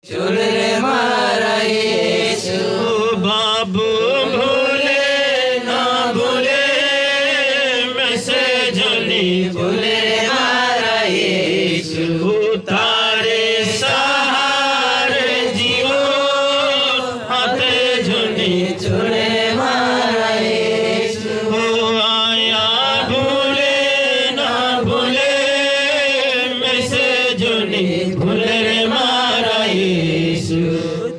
चुर रे मारा यीशु बाबू भूले ना भूले मैं से जुनी भूले रे मारा यीशु तारे सहारे जियो हाथे जुनी चुर रे मारा यीशु आया भूले ना भूले मैं से जुनी भूले रे मारा यीशु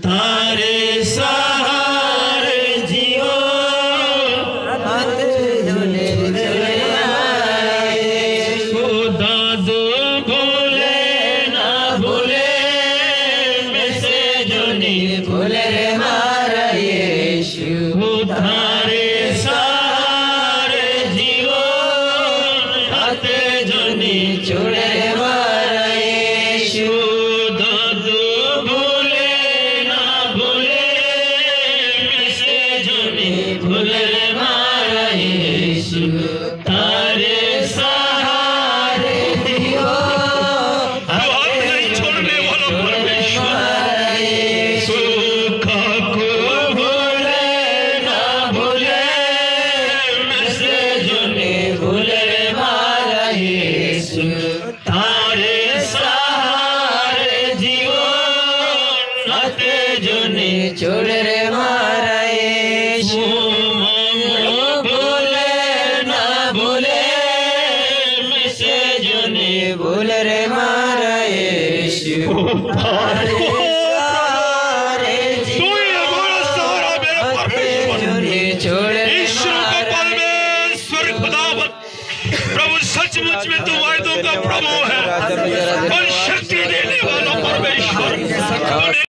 तारे सहारे जियो हाथ जुने चुर रे मारा यीशु दादू भूले ना भूले मैं से जुनी भूले रे मारा यीशु तारे सहारे जियो हाथे जुनी चुर रे मारा यीशु दादू भूले ना भूले मैं से जुनी भूले रे मारा यीशु तारे सहारे दियो हाथ नहीं छोड़ने वाला परमेश्वर सुखा को भूले ना भूले मैं से जुनी भूले रे मारा यीशु तारे सहारे जियो नाते जुनी चुर रे मारा यीशु भूले ना भूले मैं से जुनी भूले रे मारा यीशु तारे सारे तू ही हमारा सहारा मेरा परमेश्वर जुने चुर रे ईश्वर का मारा परमेश्वर खुदावंत प्रभु सचमुच में तू वायदों का प्रभु है और शक्ति देने वाला परमेश्वर